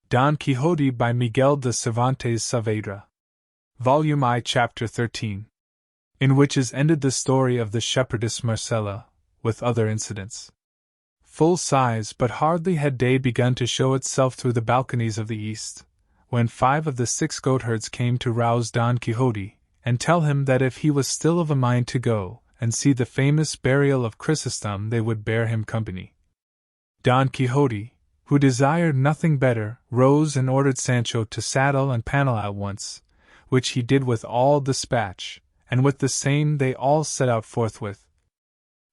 Don Quixote by Miguel de Cervantes Saavedra. Volume I, Chapter 13. In which is ended the story of the Shepherdess Marcela, with other incidents. Full size, but hardly had day begun to show itself through the balconies of the east, when 5 of the 6 goatherds came to rouse Don Quixote, and tell him that if he was still of a mind to go and see the famous burial of Chrysostom, they would bear him company. Don Quixote, who desired nothing better, rose and ordered Sancho to saddle and panel at once, which he did with all dispatch, and with the same they all set out forthwith.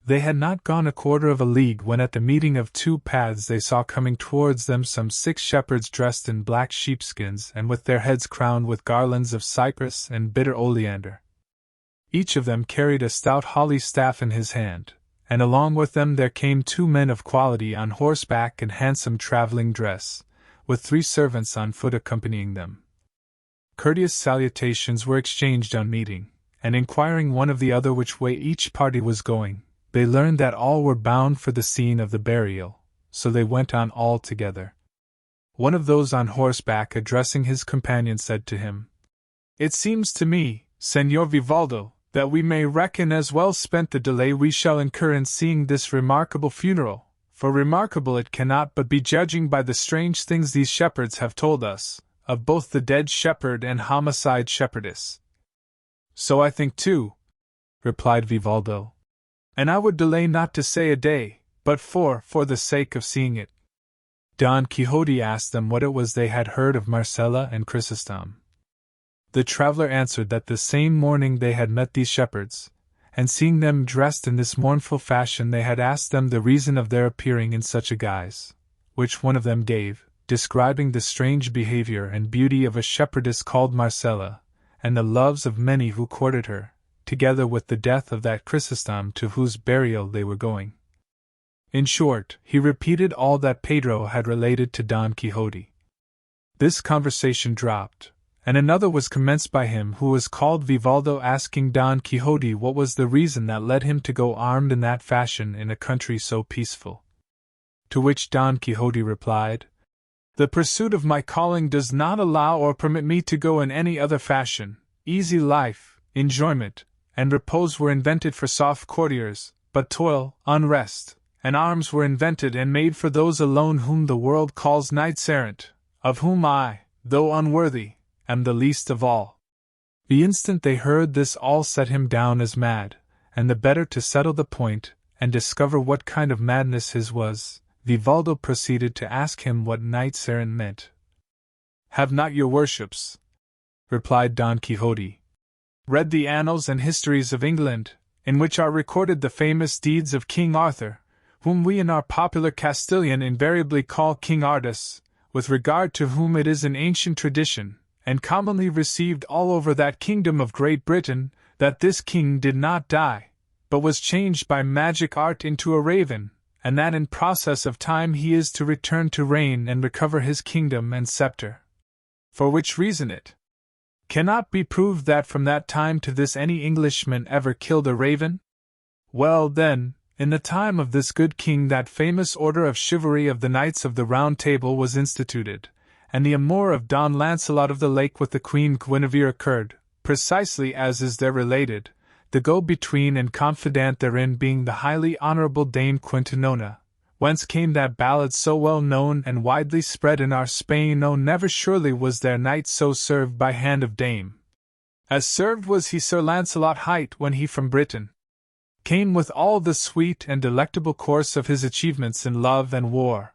They had not gone 1/4 of a league when at the meeting of 2 paths they saw coming towards them some 6 shepherds dressed in black sheepskins and with their heads crowned with garlands of cypress and bitter oleander. Each of them carried a stout holly staff in his hand, and along with them there came 2 men of quality on horseback in handsome travelling dress, with 3 servants on foot accompanying them. Courteous salutations were exchanged on meeting, and inquiring one of the other which way each party was going, they learned that all were bound for the scene of the burial, so they went on all together. One of those on horseback addressing his companion said to him, "It seems to me, Señor Vivaldo, that we may reckon as well spent the delay we shall incur in seeing this remarkable funeral, for remarkable it cannot but be judging by the strange things these shepherds have told us, of both the dead shepherd and homicide shepherdess." "So I think too," replied Vivaldo, "and I would delay not to say a day, but for the sake of seeing it." Don Quixote asked them what it was they had heard of Marcela and Chrysostom. The traveller answered that the same morning they had met these shepherds, and seeing them dressed in this mournful fashion they had asked them the reason of their appearing in such a guise, which one of them gave, describing the strange behavior and beauty of a shepherdess called Marcela, and the loves of many who courted her, together with the death of that Chrysostom to whose burial they were going. In short, he repeated all that Pedro had related to Don Quixote. This conversation dropped, and another was commenced by him who was called Vivaldo, asking Don Quixote what was the reason that led him to go armed in that fashion in a country so peaceful. To which Don Quixote replied, "The pursuit of my calling does not allow or permit me to go in any other fashion. Easy life, enjoyment, and repose were invented for soft courtiers, but toil, unrest, and arms were invented and made for those alone whom the world calls knights-errant, of whom I, though unworthy, am the least of all." The instant they heard this all set him down as mad, and the better to settle the point, and discover what kind of madness his was, Vivaldo proceeded to ask him what knights-errant meant. "Have not your worships," replied Don Quixote, "read the annals and histories of England, in which are recorded the famous deeds of King Arthur, whom we in our popular Castilian invariably call King Artus, with regard to whom it is an ancient tradition, and commonly received all over that kingdom of Great Britain, that this king did not die, but was changed by magic art into a raven, and that in process of time he is to return to reign and recover his kingdom and scepter. For which reason it cannot be proved that from that time to this any Englishman ever killed a raven? Well then, in the time of this good king that famous order of chivalry of the Knights of the Round Table was instituted, and the amour of Don Lancelot of the Lake with the Queen Guinevere occurred, precisely as is there related, the go-between and confidant therein being the highly honourable Dame Quintanona, whence came that ballad so well known and widely spread in our Spain. Oh, never surely was there knight so served by hand of dame, as served was he Sir Lancelot hight when he from Britain came with all the sweet and delectable course of his achievements in love and war.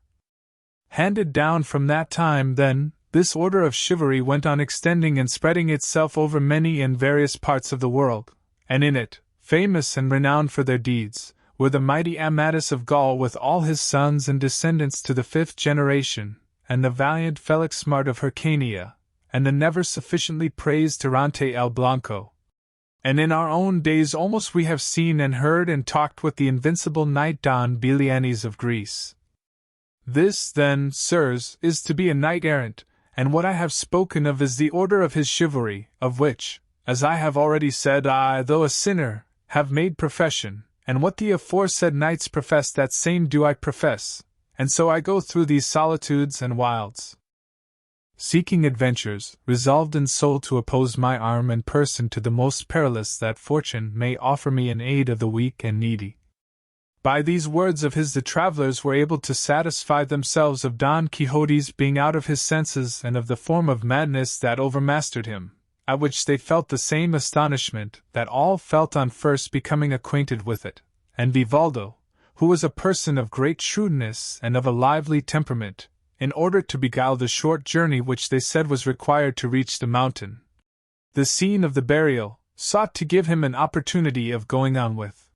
Handed down from that time, then, this order of chivalry went on extending and spreading itself over many and various parts of the world, and in it, famous and renowned for their deeds, were the mighty Amadis of Gaul with all his sons and descendants to the 5th generation, and the valiant Felixmart of Hyrcania, and the never sufficiently praised Tirante el Blanco. And in our own days almost we have seen and heard and talked with the invincible knight Don Belianes of Greece. This, then, sirs, is to be a knight-errant, and what I have spoken of is the order of his chivalry, of which, as I have already said, I, though a sinner, have made profession, and what the aforesaid knights profess that same do I profess, and so I go through these solitudes and wilds. seeking adventures, resolved in soul to oppose my arm and person to the most perilous that fortune may offer me in aid of the weak and needy. By these words of his the travelers were able to satisfy themselves of Don Quixote's being out of his senses and of the form of madness that overmastered him, at which they felt the same astonishment that all felt on first becoming acquainted with it, and Vivaldo, who was a person of great shrewdness and of a lively temperament, in order to beguile the short journey which they said was required to reach the mountain, the scene of the burial, sought to give him an opportunity of going on with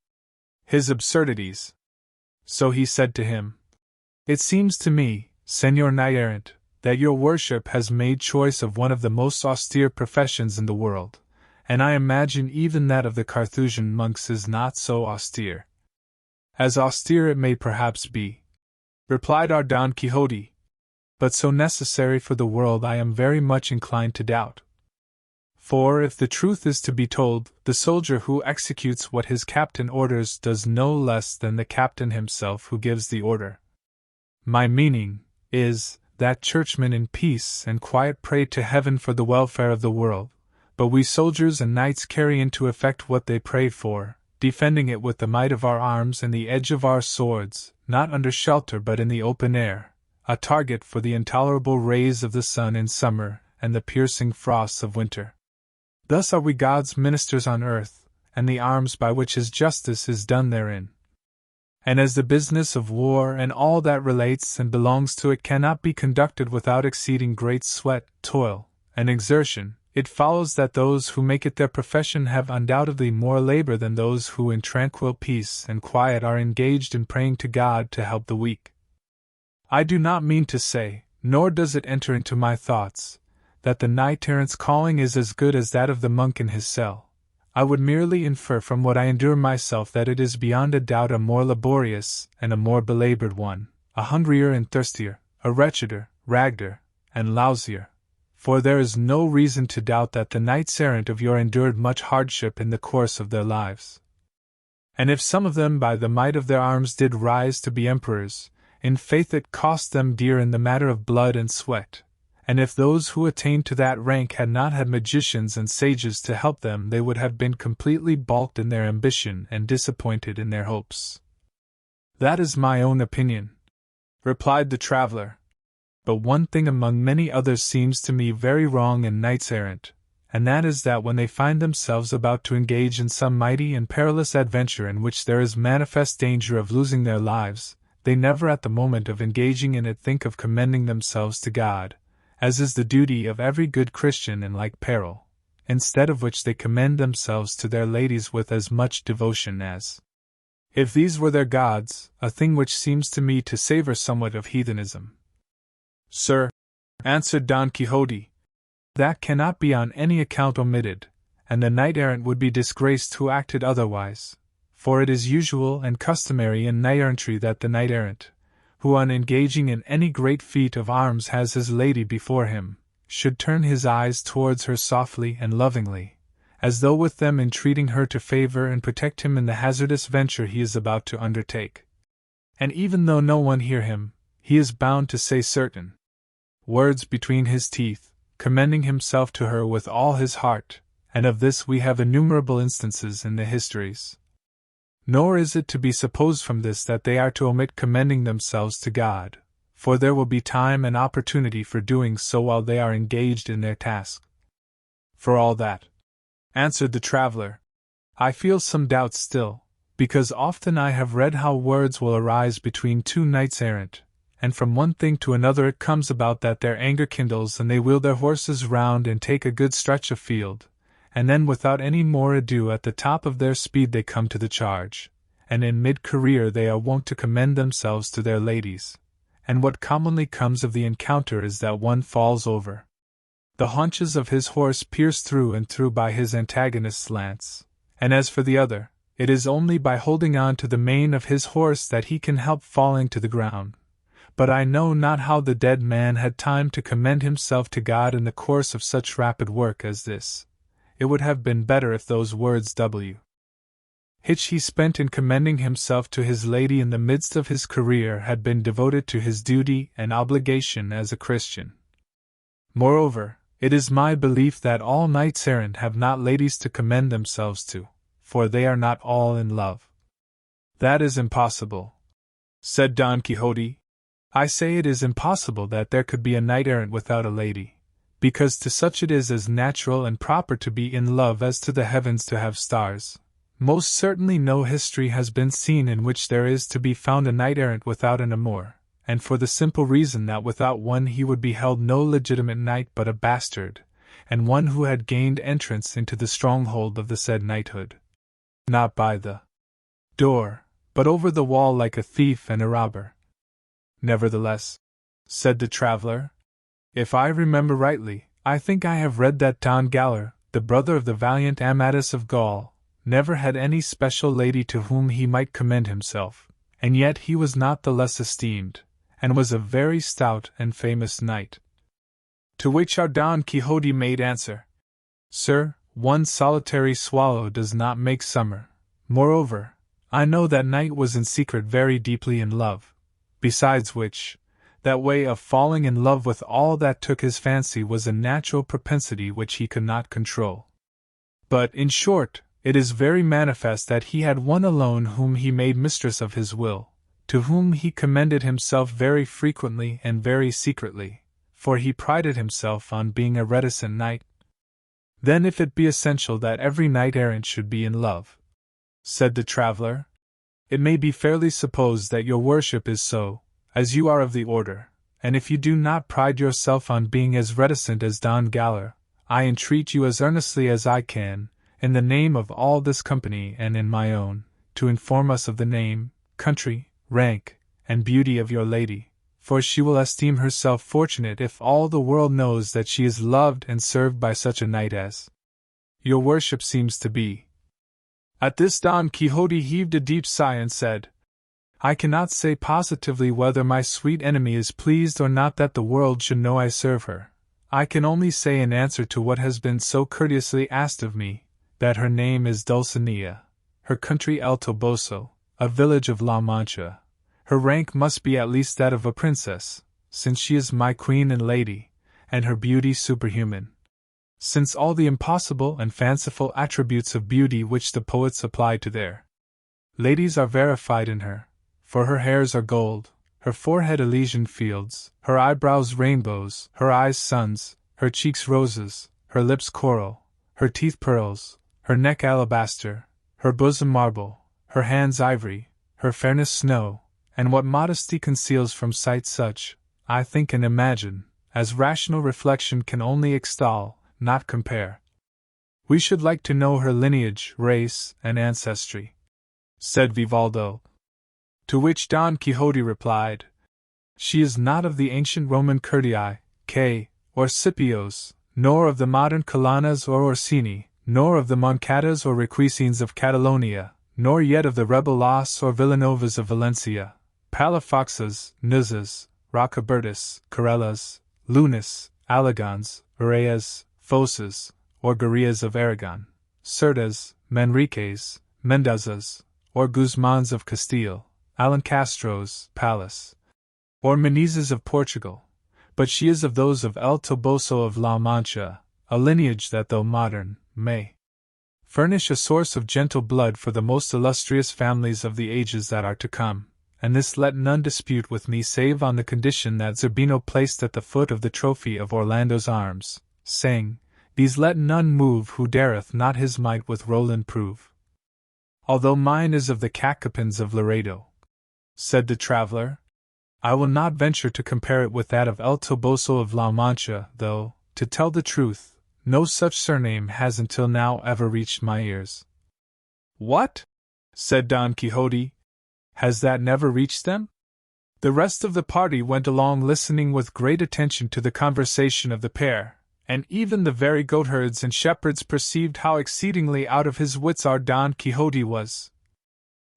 his absurdities. So he said to him, "It seems to me, Señor Knight-errant, that your worship has made choice of one of the most austere professions in the world, and I imagine even that of the Carthusian monks is not so austere." "As austere it may perhaps be," replied our Don Quixote, "but so necessary for the world I am very much inclined to doubt. For, if the truth is to be told, the soldier who executes what his captain orders does no less than the captain himself who gives the order. My meaning is, that churchmen in peace and quiet pray to heaven for the welfare of the world, but we soldiers and knights carry into effect what they pray for, defending it with the might of our arms and the edge of our swords, not under shelter but in the open air, a target for the intolerable rays of the sun in summer and the piercing frosts of winter. Thus are we God's ministers on earth, and the arms by which his justice is done therein. And as the business of war and all that relates and belongs to it cannot be conducted without exceeding great sweat, toil, and exertion, it follows that those who make it their profession have undoubtedly more labor than those who in tranquil peace and quiet are engaged in praying to God to help the weak. I do not mean to say, nor does it enter into my thoughts, that the knight-errant's calling is as good as that of the monk in his cell. I would merely infer from what I endure myself that it is beyond a doubt a more laborious and a more belabored one, a hungrier and thirstier, a wretcheder, raggeder, and lousier. For there is no reason to doubt that the knights-errant of yore endured much hardship in the course of their lives. And if some of them by the might of their arms did rise to be emperors, in faith it cost them dear in the matter of blood and sweat. And if those who attained to that rank had not had magicians and sages to help them, they would have been completely balked in their ambition and disappointed in their hopes. That is my own opinion, replied the traveler. But one thing among many others seems to me very wrong in knights-errant, and that is that when they find themselves about to engage in some mighty and perilous adventure in which there is manifest danger of losing their lives, they never at the moment of engaging in it think of commending themselves to God, as is the duty of every good Christian in like peril, instead of which they commend themselves to their ladies with as much devotion as if these were their gods, a thing which seems to me to savor somewhat of heathenism. Sir, answered Don Quixote, that cannot be on any account omitted, and the knight-errant would be disgraced who acted otherwise, for it is usual and customary in knight-errantry that the knight-errant, who on engaging in any great feat of arms has his lady before him, should turn his eyes towards her softly and lovingly, as though with them entreating her to favor and protect him in the hazardous venture he is about to undertake. And even though no one hear him, he is bound to say certain words between his teeth, commending himself to her with all his heart, and of this we have innumerable instances in the histories. Nor is it to be supposed from this that they are to omit commending themselves to God, for there will be time and opportunity for doing so while they are engaged in their task. For all that, answered the traveler, I feel some doubt still, because often I have read how words will arise between two knights-errant, and from one thing to another it comes about that their anger kindles and they wheel their horses round and take a good stretch of field, and then without any more ado at the top of their speed they come to the charge, and in mid-career they are wont to commend themselves to their ladies, and what commonly comes of the encounter is that one falls over the haunches of his horse pierced through and through by his antagonist's lance, and as for the other, it is only by holding on to the mane of his horse that he can help falling to the ground. But I know not how the dead man had time to commend himself to God in the course of such rapid work as this. It would have been better if those words W. H he spent in commending himself to his lady in the midst of his career had been devoted to his duty and obligation as a Christian. Moreover, it is my belief that all knights-errant have not ladies to commend themselves to, for they are not all in love. That is impossible, said Don Quixote. I say it is impossible that there could be a knight-errant without a lady, because to such it is as natural and proper to be in love as to the heavens to have stars. Most certainly no history has been seen in which there is to be found a knight-errant without an amour, and for the simple reason that without one he would be held no legitimate knight but a bastard, and one who had gained entrance into the stronghold of the said knighthood, not by the door, but over the wall like a thief and a robber. Nevertheless, said the traveller, if I remember rightly, I think I have read that Don Galer, the brother of the valiant Amadis of Gaul, never had any special lady to whom he might commend himself, and yet he was not the less esteemed, and was a very stout and famous knight. To which our Don Quixote made answer, Sir, one solitary swallow does not make summer. Moreover, I know that knight was in secret very deeply in love, besides which, that way of falling in love with all that took his fancy was a natural propensity which he could not control. But, in short, it is very manifest that he had one alone whom he made mistress of his will, to whom he commended himself very frequently and very secretly, for he prided himself on being a reticent knight. Then if it be essential that every knight-errant should be in love, said the traveller, it may be fairly supposed that your worship is so, as you are of the order, and if you do not pride yourself on being as reticent as Don Galer, I entreat you as earnestly as I can, in the name of all this company and in my own, to inform us of the name, country, rank, and beauty of your lady, for she will esteem herself fortunate if all the world knows that she is loved and served by such a knight as your worship seems to be. At this Don Quixote heaved a deep sigh and said, I cannot say positively whether my sweet enemy is pleased or not that the world should know I serve her. I can only say in answer to what has been so courteously asked of me, that her name is Dulcinea, her country El Toboso, a village of La Mancha. Her rank must be at least that of a princess, since she is my queen and lady, and her beauty superhuman. Since all the impossible and fanciful attributes of beauty which the poets apply to their ladies are verified in her, for her hairs are gold, her forehead Elysian fields, her eyebrows rainbows, her eyes suns, her cheeks roses, her lips coral, her teeth pearls, her neck alabaster, her bosom marble, her hands ivory, her fairness snow, and what modesty conceals from sight such, I think and imagine, as rational reflection can only extol, not compare. We should like to know her lineage, race, and ancestry, said Vivaldo. To which Don Quixote replied, She is not of the ancient Roman Curtii, or Scipios, nor of the modern Colanas or Orsini, nor of the Moncadas or Requesens of Catalonia, nor yet of the rebel Las or Villanovas of Valencia, Palafoxes, Nuzas, Rocabertis, Corellas, Lunis, Alagons, Urreas, Fosas, or Gurias of Aragon, Cerdas, Manriques, Mendozas, or Guzmans of Castile, Alencastros, Palace, or Menezes of Portugal, but she is of those of El Toboso of La Mancha, a lineage that, though modern, may furnish a source of gentle blood for the most illustrious families of the ages that are to come, and this let none dispute with me save on the condition that Zerbino placed at the foot of the trophy of Orlando's arms, saying, These let none move who dareth not his might with Roland prove. Although mine is of the Cacapins of Laredo, said the traveller, I will not venture to compare it with that of El Toboso of La Mancha, though, to tell the truth, no such surname has until now ever reached my ears. What? Said Don Quixote. Has that never reached them? The rest of the party went along listening with great attention to the conversation of the pair, and even the very goatherds and shepherds perceived how exceedingly out of his wits our Don Quixote was.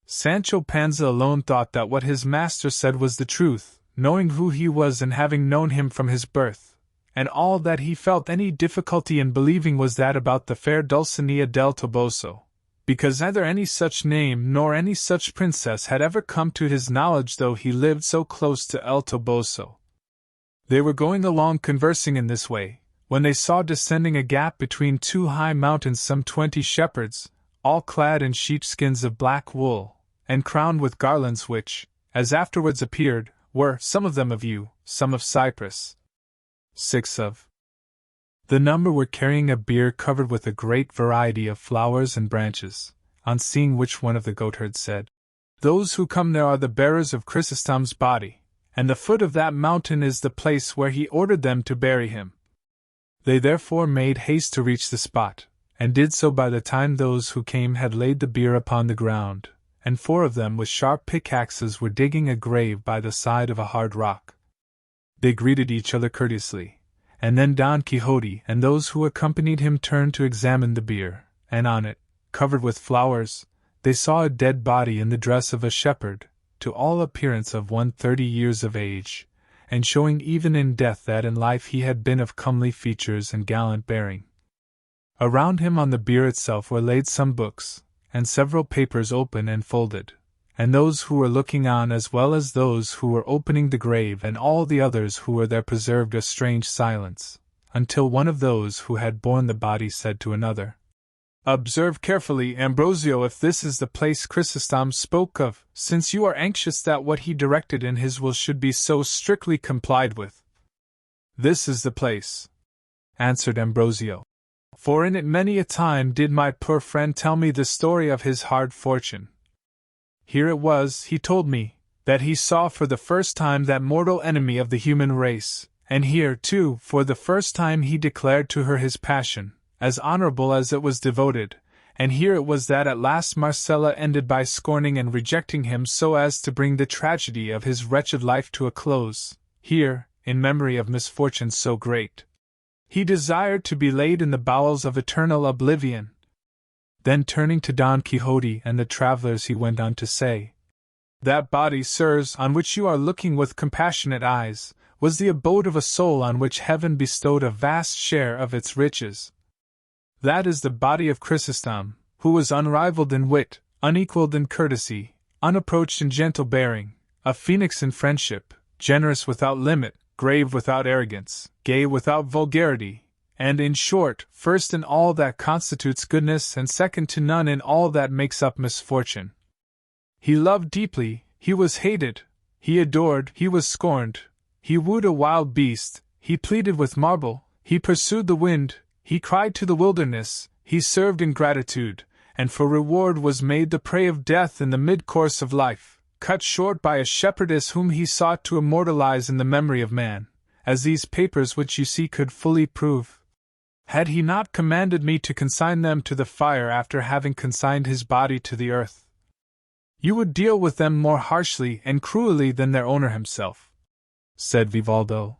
Sancho Panza alone thought that what his master said was the truth, knowing who he was and having known him from his birth, and all that he felt any difficulty in believing was that about the fair Dulcinea del Toboso, because neither any such name nor any such princess had ever come to his knowledge though he lived so close to El Toboso. They were going along conversing in this way, when they saw descending a gap between two high mountains some 20 shepherds, all clad in sheepskins of black wool, and crowned with garlands which, as afterwards appeared, were, some of them of yew, some of cypress. 6 of the number were carrying a bier covered with a great variety of flowers and branches, on seeing which one of the goatherds said, "Those who come there are the bearers of Chrysostom's body, and the foot of that mountain is the place where he ordered them to bury him." They therefore made haste to reach the spot, and did so by the time those who came had laid the bier upon the ground, and 4 of them with sharp pickaxes were digging a grave by the side of a hard rock. They greeted each other courteously, and then Don Quixote and those who accompanied him turned to examine the bier, and on it, covered with flowers, they saw a dead body in the dress of a shepherd, to all appearance of one 30 years of age, and showing even in death that in life he had been of comely features and gallant bearing. Around him on the bier itself were laid some books, and several papers open and folded, and those who were looking on as well as those who were opening the grave and all the others who were there preserved a strange silence, until one of those who had borne the body said to another, "Observe carefully, Ambrosio, if this is the place Chrysostom spoke of, since you are anxious that what he directed in his will should be so strictly complied with." "This is the place," answered Ambrosio, "for in it many a time did my poor friend tell me the story of his hard fortune. Here it was, he told me, that he saw for the first time that mortal enemy of the human race, and here, too, for the first time he declared to her his passion, as honorable as it was devoted, and here it was that at last Marcela ended by scorning and rejecting him so as to bring the tragedy of his wretched life to a close, here, in memory of misfortunes so great, he desired to be laid in the bowels of eternal oblivion." Then turning to Don Quixote and the travelers he went on to say, "That body, sirs, on which you are looking with compassionate eyes, was the abode of a soul on which heaven bestowed a vast share of its riches. That is the body of Chrysostom, who was unrivaled in wit, unequaled in courtesy, unapproached in gentle bearing, a phoenix in friendship, generous without limit, grave without arrogance, gay without vulgarity, and, in short, first in all that constitutes goodness and second to none in all that makes up misfortune. He loved deeply, he was hated, he adored, he was scorned, he wooed a wild beast, he pleaded with marble, he pursued the wind, he cried to the wilderness, he served in gratitude, and for reward was made the prey of death in the mid-course of life, cut short by a shepherdess whom he sought to immortalize in the memory of man, as these papers which you see could fully prove. Had he not commanded me to consign them to the fire after having consigned his body to the earth, you would deal with them more harshly and cruelly than their owner himself," said Vivaldo.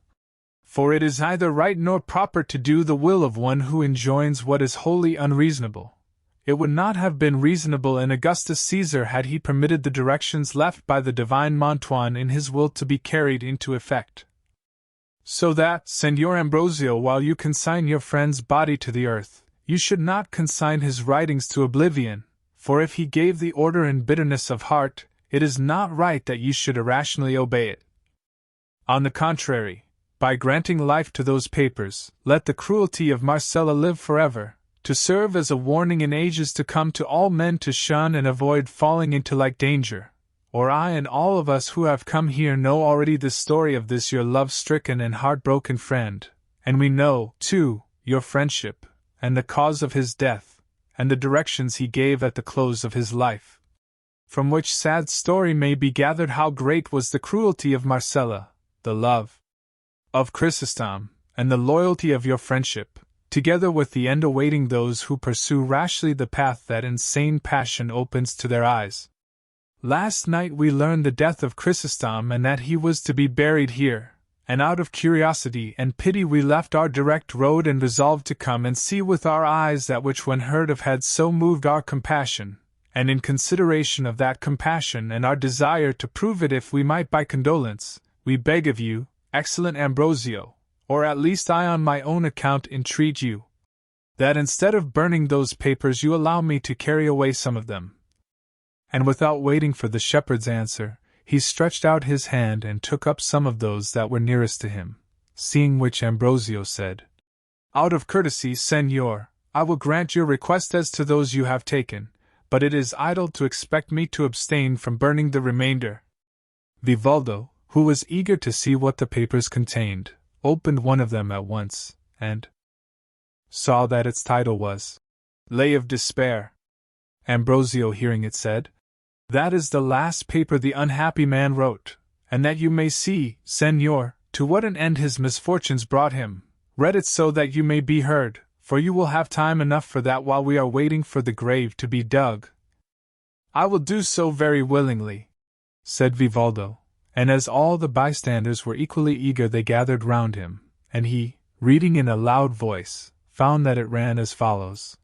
"For it is neither right nor proper to do the will of one who enjoins what is wholly unreasonable. It would not have been reasonable in Augustus Caesar had he permitted the directions left by the divine Montuan in his will to be carried into effect. So that, Senor Ambrosio, while you consign your friend's body to the earth, you should not consign his writings to oblivion, for if he gave the order in bitterness of heart, it is not right that you should irrationally obey it. On the contrary, by granting life to those papers, let the cruelty of Marcela live forever, to serve as a warning in ages to come to all men to shun and avoid falling into like danger. Or I and all of us who have come here know already the story of this your love-stricken and heartbroken friend, and we know, too, your friendship, and the cause of his death, and the directions he gave at the close of his life. From which sad story may be gathered how great was the cruelty of Marcela, the love of Chrysostom, and the loyalty of your friendship, together with the end awaiting those who pursue rashly the path that insane passion opens to their eyes. Last night we learned the death of Chrysostom and that he was to be buried here, and out of curiosity and pity we left our direct road and resolved to come and see with our eyes that which when heard of had so moved our compassion, and in consideration of that compassion and our desire to prove it if we might by condolence, we beg of you, excellent Ambrosio, or at least I on my own account entreat you, that instead of burning those papers you allow me to carry away some of them." And without waiting for the shepherd's answer, he stretched out his hand and took up some of those that were nearest to him, seeing which Ambrosio said, "Out of courtesy, Señor, I will grant your request as to those you have taken, but it is idle to expect me to abstain from burning the remainder." Vivaldo, who was eager to see what the papers contained, opened one of them at once, and saw that its title was Lay of Despair. Ambrosio, hearing it, said, "That is the last paper the unhappy man wrote, and that you may see, Señor, to what an end his misfortunes brought him. Read it so that you may be heard, for you will have time enough for that while we are waiting for the grave to be dug." "I will do so very willingly," said Vivaldo, and as all the bystanders were equally eager they gathered round him, and he, reading in a loud voice, found that it ran as follows.